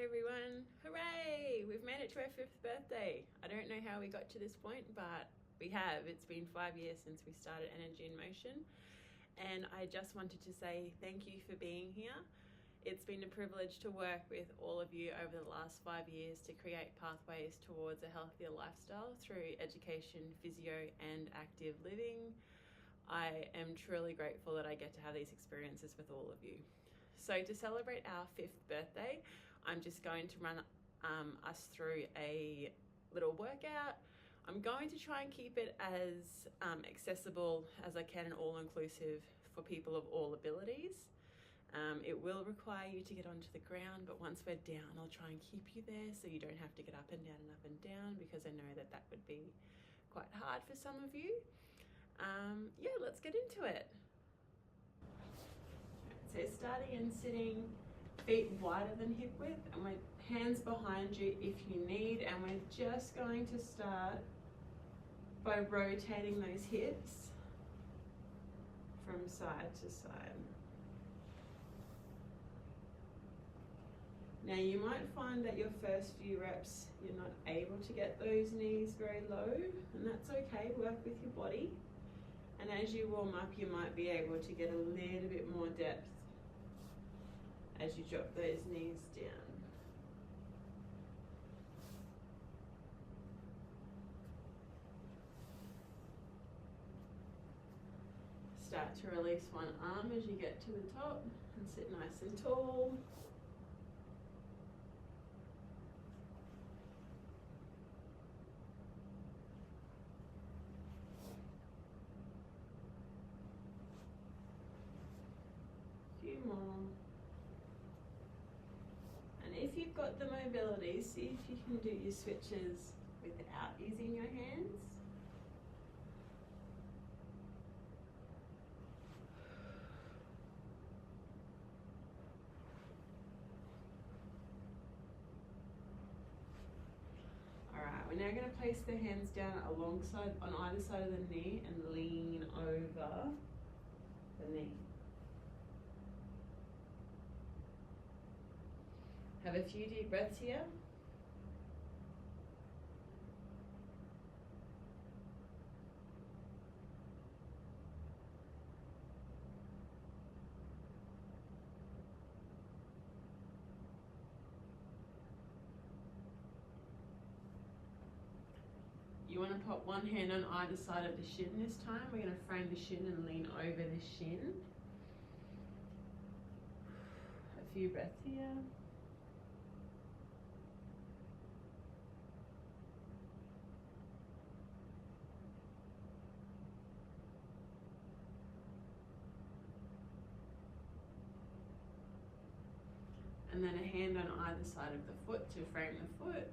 everyone. Hooray! We've made it to our 5th birthday. I don't know how we got to this point, but we have. It's been 5 years since we started Energy in Motion. And I just wanted to say thank you for being here. It's been a privilege to work with all of you over the last 5 years to create pathways towards a healthier lifestyle through education, physio, and active living. I am truly grateful that I get to have these experiences with all of you. So to celebrate our 5th birthday, I'm just going to run us through a little workout. I'm going to try and keep it as accessible as I can and all-inclusive for people of all abilities. It will require you to get onto the ground, but once we're down, I'll try and keep you there so you don't have to get up and down and up and down, because I know that that would be quite hard for some of you. Yeah, let's get into it. So starting and sitting, feet wider than hip width, and with hands behind you if you need, and we're just going to start by rotating those hips from side to side. Now you might find that your first few reps you're not able to get those knees very low, and that's okay. Work with your body, and as you warm up you might be able to get a little bit more depth as you drop those knees down. Start to release one arm as you get to the top and sit nice and tall. A few more. And if you've got the mobility, see if you can do your switches without using your hands. Alright, we're now going to place the hands down alongside on either side of the knee and lean over the knee. Have a few deep breaths here. You want to put one hand on either side of the shin this time. We're going to frame the shin and lean over the shin. A few breaths here. And then a hand on either side of the foot to frame the foot.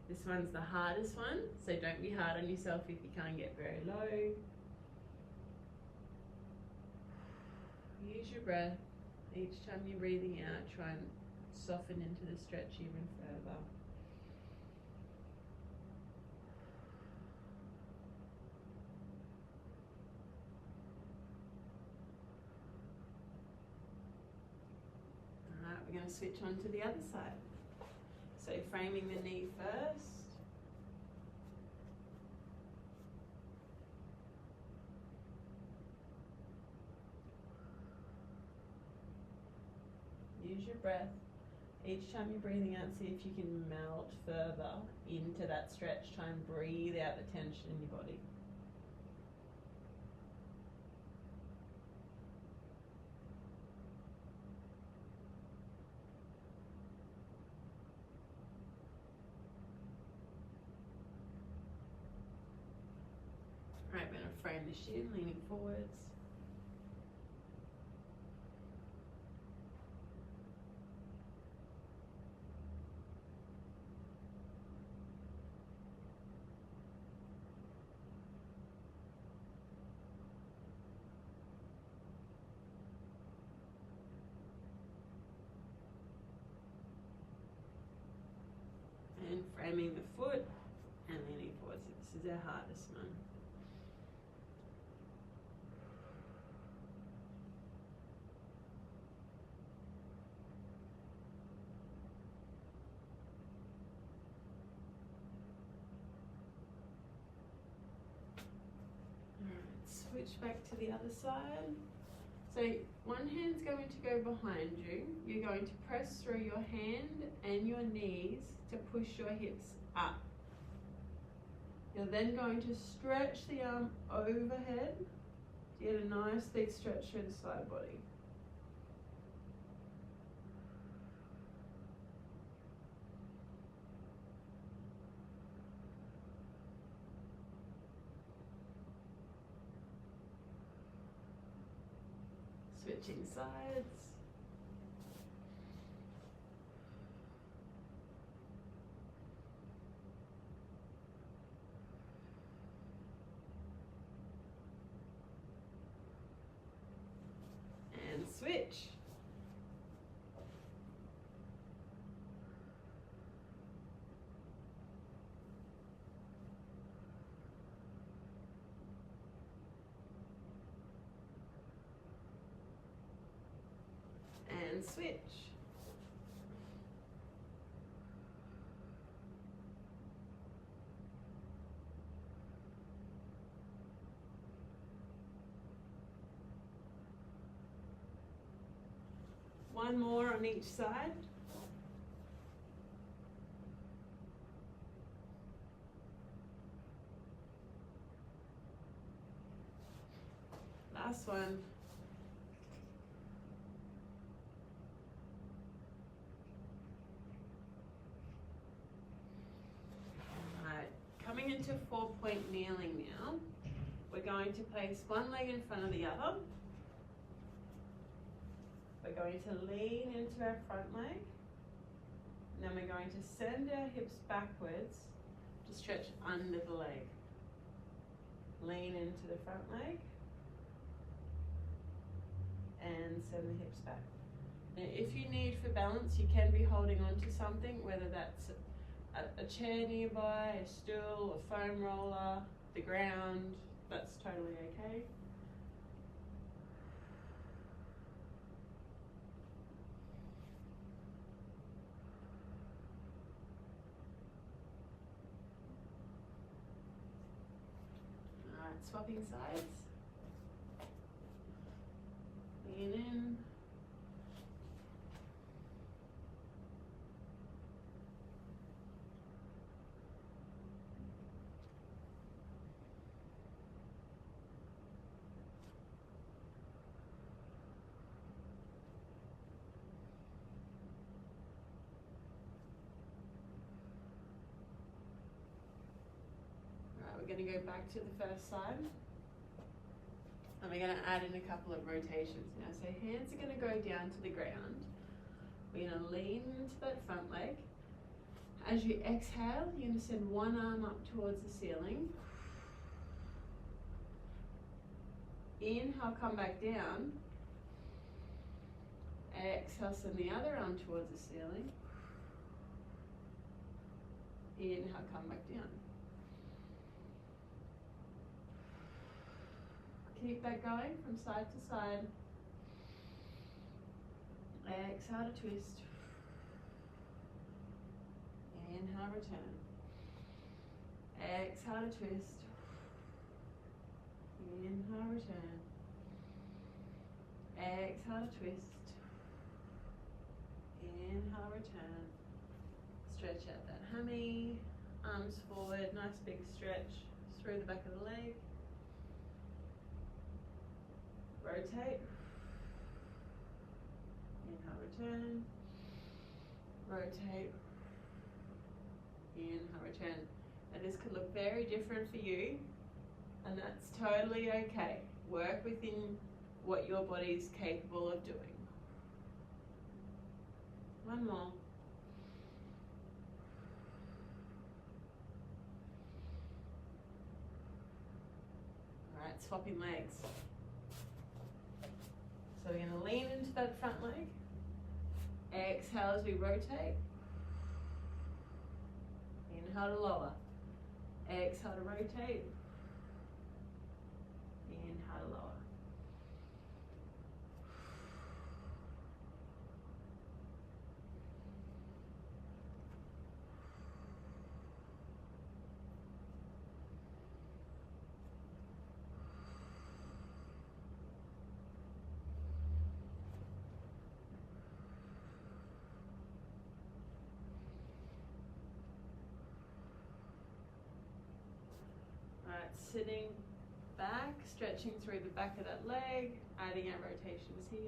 This one's the hardest one, so don't be hard on yourself if you can't get very low. Use your breath. Each time you're breathing out, try and soften into the stretch even further. Alright, we're going to switch on to the other side. So framing the knee first. Use your breath. Each time you're breathing out, see if you can melt further into that stretch. Try and breathe out the tension in your body. Right, we're going to frame the shin, leaning forwards. And framing the foot and leaning forwards. This is our hardest one. switch back to the other side. So one hand's going to go behind you. You're going to press through your hand and your knees to push your hips up. You're then going to stretch the arm overhead to get a nice big stretch through the side body. Switching sides. And switch. And switch. One more on each side. Last one. Coming into 4-point kneeling now, we're going to place one leg in front of the other. We're going to lean into our front leg, and then we're going to send our hips backwards to stretch under the leg. Lean into the front leg, and send the hips back. Now, if you need for balance, you can be holding on to something, whether that's a chair nearby, a stool, a foam roller, the ground, that's totally okay. Alright, swapping sides. Lean in. We're going to go back to the first side, and we're going to add in a couple of rotations now. So hands are going to go down to the ground. We're going to lean into that front leg. As you exhale, you're going to send one arm up towards the ceiling. Inhale, come back down. Exhale, send the other arm towards the ceiling. Inhale, come back down. Keep that going from side to side. Exhale to twist. Inhale, return. Exhale to twist. Inhale, return. Exhale to twist. Inhale, return. Stretch out that hammy. Arms forward, nice big stretch through the back of the leg. Rotate. Inhale, return. Rotate. Inhale, return. And this could look very different for you, and that's totally okay. Work within what your body's capable of doing. One more. All right, swapping legs. So we're going to lean into that front leg. Exhale as we rotate. Inhale to lower. Exhale to rotate. Inhale to lower. sitting back, stretching through the back of that leg, adding our rotations here.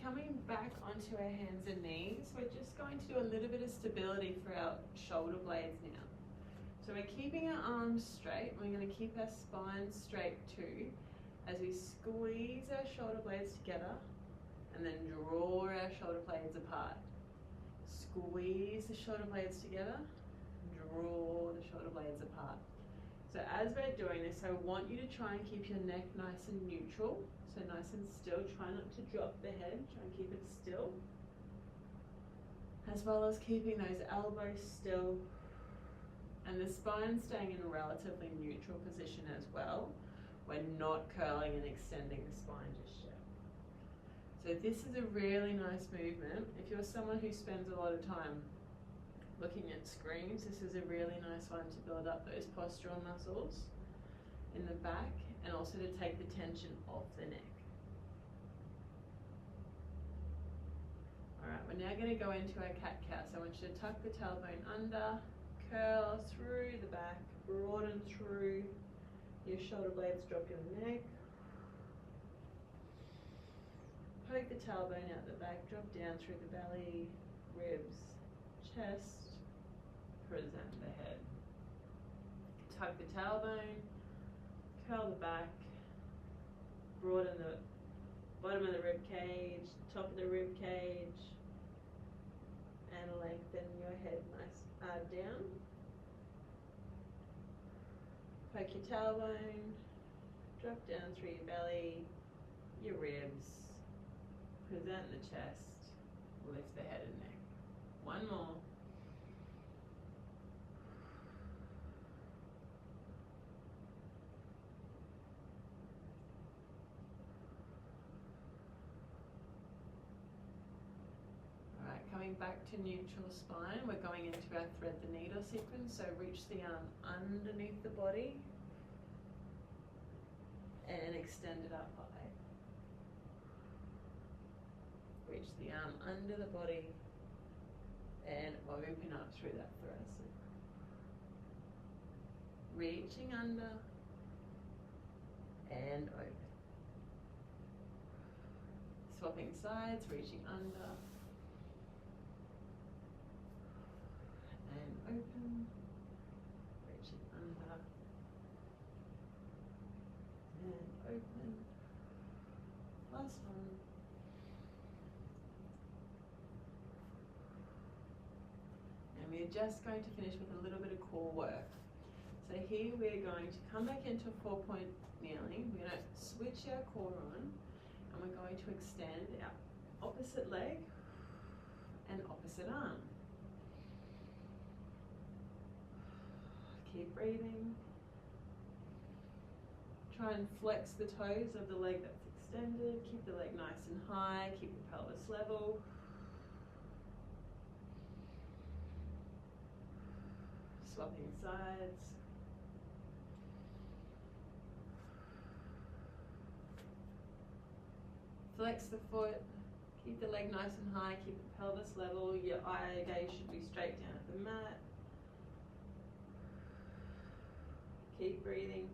Coming back onto our hands and knees, we're just going to do a little bit of stability for our shoulder blades now. So we're keeping our arms straight. We're going to keep our spine straight too as we squeeze our shoulder blades together and then draw our shoulder blades apart. Squeeze the shoulder blades together, draw the shoulder blades apart. So as we're doing this, I want you to try and keep your neck nice and neutral. So nice and still, try not to drop the head, try and keep it still. As well as keeping those elbows still and the spine staying in a relatively neutral position as well. We're not curling and extending the spine just yet. So this is a really nice movement. If you're someone who spends a lot of time looking at screens, this is a really nice one to build up those postural muscles in the back and also to take the tension off the neck. Alright, we're now going to go into our cat-cow. So I want you to tuck the tailbone under, curl through the back, broaden through your shoulder blades, drop your neck. Poke the tailbone out the back, drop down through the belly, ribs, chest, present the head. Tuck the tailbone, curl the back, broaden the bottom of the rib cage, top of the rib cage, and lengthen your head down. Poke your tailbone, drop down through your belly, your ribs, present the chest, lift the head and neck. One more. Coming back to neutral spine, we're going into our thread the needle sequence. So reach the arm underneath the body and extend it up high. Reach the arm under the body and open up through that thoracic. Reaching under and open. Swapping sides, reaching under and open, reaching under and open. Last one. And we're just going to finish with a little bit of core work. So here we're going to come back into 4-point kneeling. We're going to switch our core on and we're going to extend our opposite leg and opposite arm. Keep breathing. Try and flex the toes of the leg that's extended. Keep the leg nice and high. Keep the pelvis level. Swapping sides. Flex the foot. Keep the leg nice and high. Keep the pelvis level. Your eye gaze should be straight down at the mat. Keep breathing.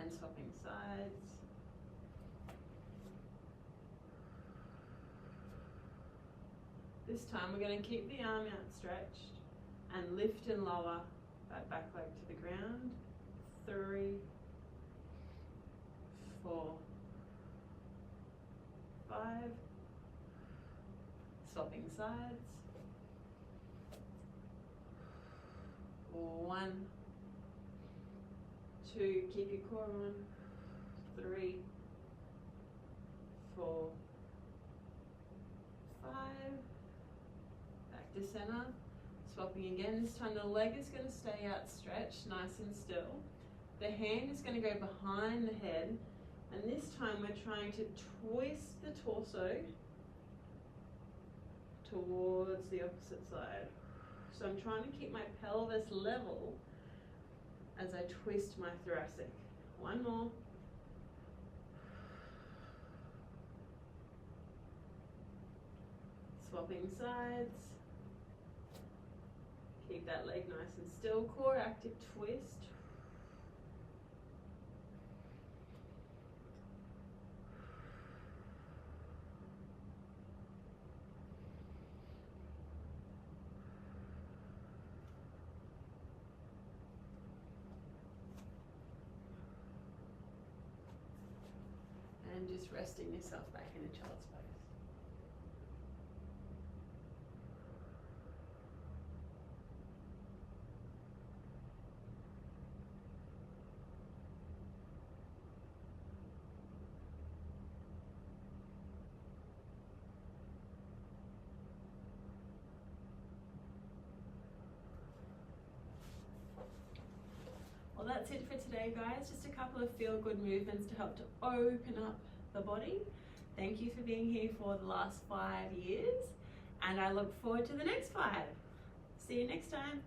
And swapping sides. This time we're going to keep the arm outstretched and lift and lower that back leg to the ground. 3, 4, 5. Swapping sides. 1, 2, keep your core on. 3, 4, 5. Back to center. Swapping again. This time the leg is going to stay outstretched, nice and still. The hand is going to go behind the head, and this time we're trying to twist the torso towards the opposite side. So I'm trying to keep my pelvis level as I twist my thoracic. One more. Swapping sides. Keep that leg nice and still. Core active twist. And just resting yourself back in a child's pose. Well, that's it for today, guys. Just a couple of feel-good movements to help to open up the body. Thank you for being here for the last 5 years, and I look forward to the next 5. See you next time.